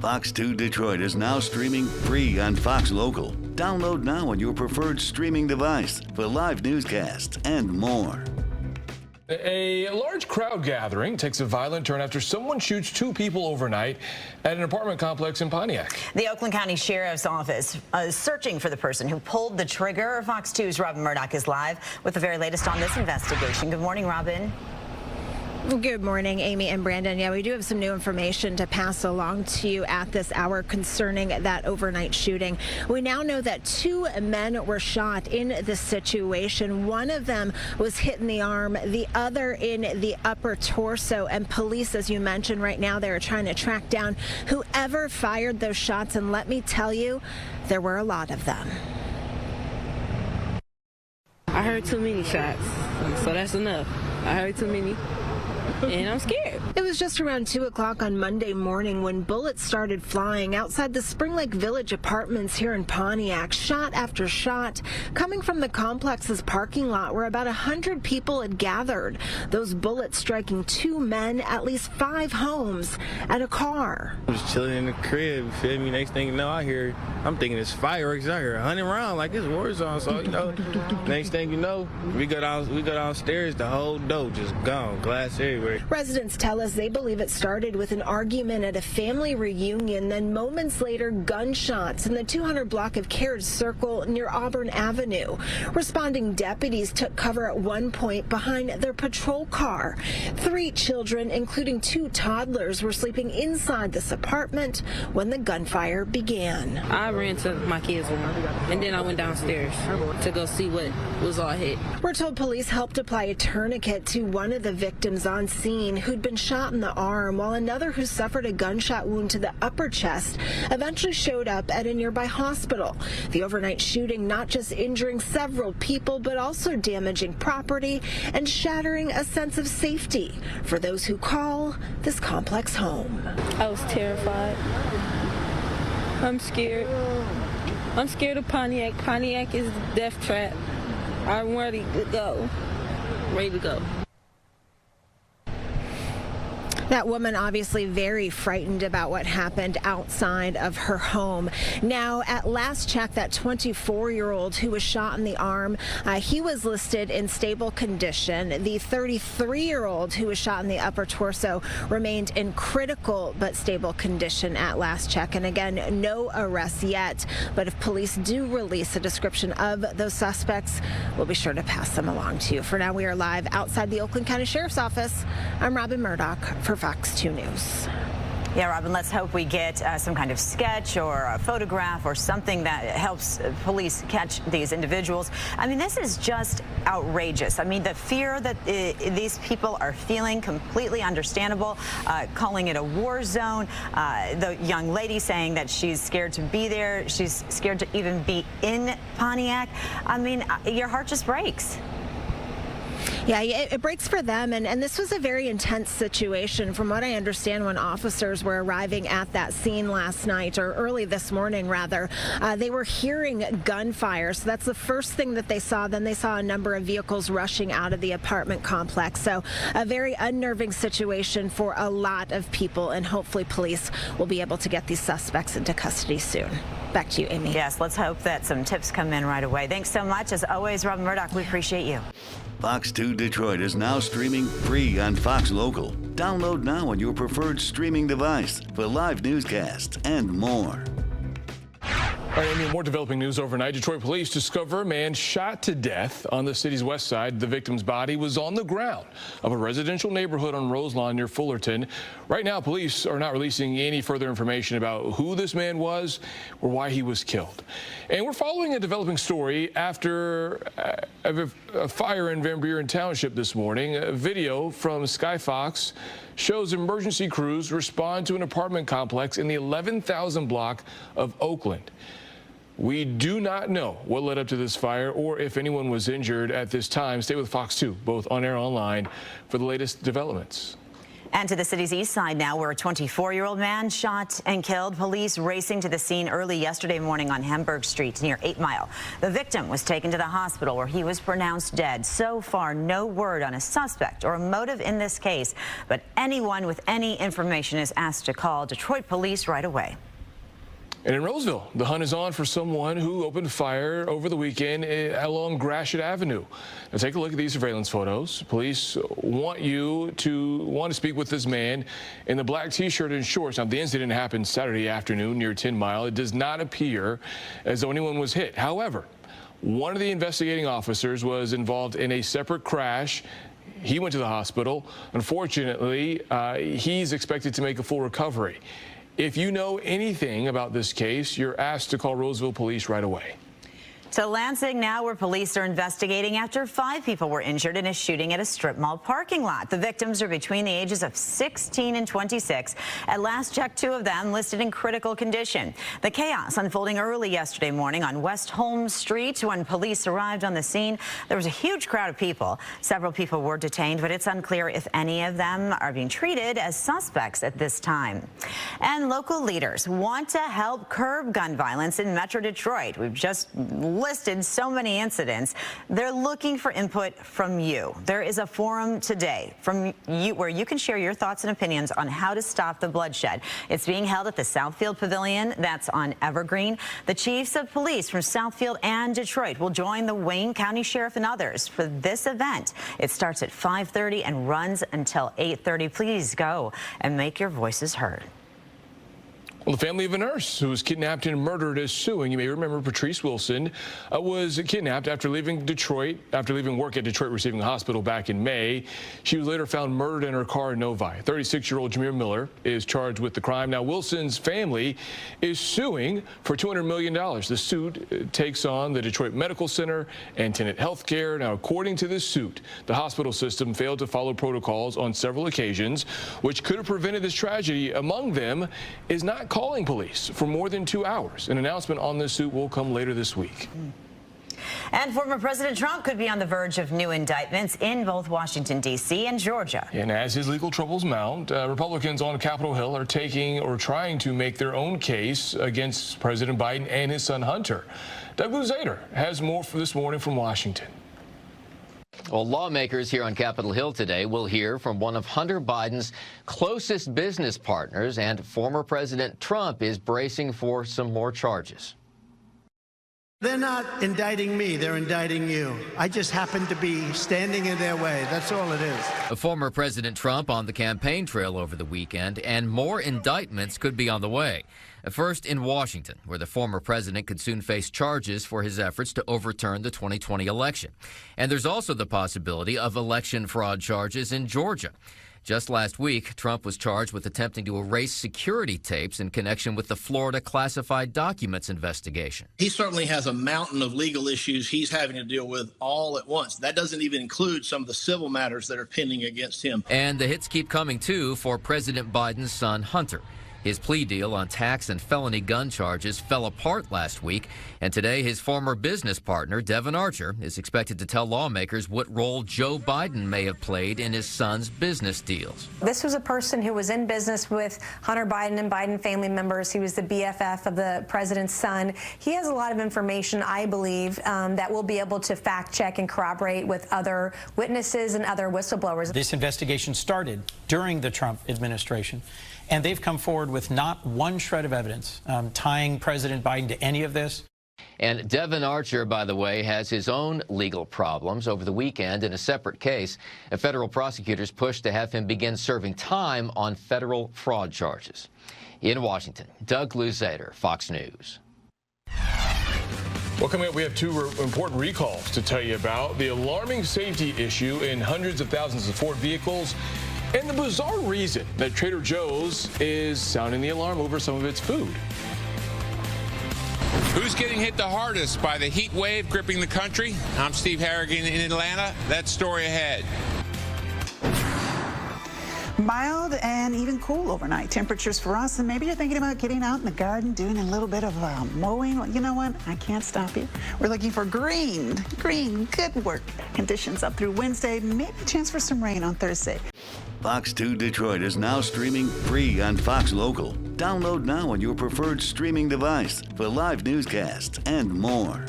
Fox 2 Detroit is now streaming free on Fox Local. Download now on your preferred streaming device for live newscasts and more. A large crowd gathering takes a violent turn after someone shoots 2 people overnight at an apartment complex in Pontiac. The Oakland County Sheriff's Office is searching for the person who pulled the trigger. Fox 2's Robin Murdoch is live with the very latest on this investigation. Good morning, Robin. Good morning, Amy and Brandon. Yeah, we do have some new information to pass along to you at this hour concerning that overnight shooting. We now know that 2 men were shot in this situation. One of them was hit in the arm, the other in the upper torso. And police, as you mentioned, right now they are trying to track down whoever fired those shots. And let me tell you, there were a lot of them. I heard too many shots, so that's enough. I heard too many. And I'm scared. It was just around 2 o'clock on Monday morning when bullets started flying outside the Spring Lake Village apartments here in Pontiac, shot after shot, coming from the complex's parking lot where about 100 people had gathered. Those bullets striking 2 men, at least 5 homes, and a car. I was chilling in the crib, you feel me? Next thing you know, I'm thinking it's fireworks out here, 100 rounds like it's war zone. So, next thing you know, we go downstairs, the whole dough just gone, glass everywhere. Residents tell us they believe it started with an argument at a family reunion, then moments later, gunshots in the 200 block of Carriage Circle near Auburn Avenue. Responding deputies took cover at one point behind their patrol car. 3 children, including 2 toddlers, were sleeping inside this apartment when the gunfire began. I ran to my kids' room, and then I went downstairs to go see what was all hit. We're told police helped apply a tourniquet to one of the victims on scene who'd been shot in the arm, while another who suffered a gunshot wound to the upper chest eventually showed up at a nearby hospital. The overnight shooting not just injuring several people, but also damaging property and shattering a sense of safety for those who call this complex home. I was terrified. I'm scared. I'm scared of Pontiac. Pontiac is a death trap. I'm ready to go. Ready to go. That woman obviously very frightened about what happened outside of her home. Now, at last check, that 24-year-old who was shot in the arm, he was listed in stable condition. The 33-year-old who was shot in the upper torso remained in critical but stable condition at last check. And again, no arrests yet. But if police do release a description of those suspects, we'll be sure to pass them along to you. For now, we are live outside the Oakland County Sheriff's Office. I'm Robin Murdoch for Fox 2 News. Yeah, Robin, let's hope we get some kind of sketch or a photograph or something that helps police catch these individuals. I mean, this is just outrageous. I mean, the fear that these people are feeling, completely understandable, calling it a war zone. The young lady saying that she's scared to be there. She's scared to even be in Pontiac. I mean, your heart just breaks. Yeah, it breaks for them, and this was a very intense situation. From what I understand, when officers were arriving at that scene last night, or early this morning rather, they were hearing gunfire. So that's the first thing that they saw. Then they saw a number of vehicles rushing out of the apartment complex. So a very unnerving situation for a lot of people, and hopefully police will be able to get these suspects into custody soon. Back to you, Amy. Yes, let's hope that some tips come in right away. Thanks so much. As always, Robin Murdoch, we appreciate you. Fox 2 Detroit is now streaming free on Fox Local. Download now on your preferred streaming device for live newscasts and more. All right, Amy, more developing news overnight. Detroit police discover a man shot to death on the city's west side. The victim's body was on the ground of a residential neighborhood on Roselawn near Fullerton. Right now, police are not releasing any further information about who this man was or why he was killed. And we're following a developing story after a fire in Van Buren Township this morning. A video from Sky Fox shows emergency crews respond to an apartment complex in the 11,000 block of Oakland. We do not know what led up to this fire or if anyone was injured at this time. Stay with Fox 2, both on air and online, for the latest developments. And to the city's east side now, where a 24-year-old man shot and killed. Police racing to the scene early yesterday morning on Hamburg Street near 8 Mile. The victim was taken to the hospital where he was pronounced dead. So far, no word on a suspect or a motive in this case, but anyone with any information is asked to call Detroit police right away. And in Roseville, the hunt is on for someone who opened fire over the weekend along Gratiot Avenue. Now take a look at these surveillance photos. Police want to speak with this man in the black T-shirt and shorts. Now the incident happened Saturday afternoon near 10 Mile. It does not appear as though anyone was hit. However, one of the investigating officers was involved in a separate crash. He went to the hospital. Unfortunately, he's expected to make a full recovery. If you know anything about this case, you're asked to call Roseville Police right away. To Lansing now, where police are investigating after 5 people were injured in a shooting at a strip mall parking lot. The victims are between the ages of 16 and 26. At last check, 2 of them listed in critical condition. The chaos unfolding early yesterday morning on West Holmes Street. When police arrived on the scene, there was a huge crowd of people. Several people were detained, but it's unclear if any of them are being treated as suspects at this time. And local leaders want to help curb gun violence in Metro Detroit. We've just listed so many incidents. They're looking for input from you. There is a forum today from you where you can share your thoughts and opinions on how to stop the bloodshed. It's being held at the Southfield Pavilion. That's on Evergreen. The chiefs of police from Southfield and Detroit will join the Wayne County Sheriff and others for this event. It starts at 5:30 and runs until 8:30. Please go and make your voices heard. Well, the family of a nurse who was kidnapped and murdered is suing. You may remember Patrice Wilson was kidnapped after leaving work at Detroit Receiving Hospital back in May. She was later found murdered in her car in Novi. 36-year-old Jameer Miller is charged with the crime. Now, Wilson's family is suing for $200 million. The suit takes on the Detroit Medical Center and Tenet Healthcare. Now, according to this suit, the hospital system failed to follow protocols on several occasions, which could have prevented this tragedy. Among them is not calling police for more than 2 hours. An announcement on this suit will come later this week. And former President Trump could be on the verge of new indictments in both Washington, D.C. and Georgia. And as his legal troubles mount, Republicans on Capitol Hill are trying to make their own case against President Biden and his son Hunter. Doug Luzader has more for this morning from Washington. Well, lawmakers here on Capitol Hill today will hear from one of Hunter Biden's closest business partners, and former President Trump is bracing for some more charges. They're not indicting me, they're indicting you. I just happen to be standing in their way. That's all it is. Former President Trump on the campaign trail over the weekend, and more indictments could be on the way. First in Washington, where the former president could soon face charges for his efforts to overturn the 2020 election. And there's also the possibility of election fraud charges in Georgia. Just last week, Trump was charged with attempting to erase security tapes in connection with the Florida classified documents investigation. He certainly has a mountain of legal issues he's having to deal with all at once. That doesn't even include some of the civil matters that are pending against him. And the hits keep coming, too, for President Biden's son, Hunter. His plea deal on tax and felony gun charges fell apart last week, and today his former business partner, Devon Archer, is expected to tell lawmakers what role Joe Biden may have played in his son's business deals. This was a person who was in business with Hunter Biden and Biden family members. He was the BFF of the president's son. He has a lot of information, I believe, that we'll be able to fact check and corroborate with other witnesses and other whistleblowers. This investigation started during the Trump administration, and they've come forward with not one shred of evidence tying President Biden to any of this. And Devon Archer, by the way, has his own legal problems. Over the weekend, in a separate case, federal prosecutors pushed to have him begin serving time on federal fraud charges. In Washington, Doug Luzader, Fox News. Well, coming up, we have 2 important recalls to tell you about: the alarming safety issue in hundreds of thousands of Ford vehicles, and the bizarre reason that Trader Joe's is sounding the alarm over some of its food. Who's getting hit the hardest by the heat wave gripping the country? I'm Steve Harrigan in Atlanta. That story ahead. Mild and even cool overnight temperatures for us, and maybe you're thinking about getting out in the garden, doing a little bit of mowing. Well, you know what? I can't stop you. We're looking for green, good work conditions up through Wednesday, maybe a chance for some rain on Thursday. Fox 2 Detroit is now streaming free on Fox Local. Download now on your preferred streaming device for live newscasts and more.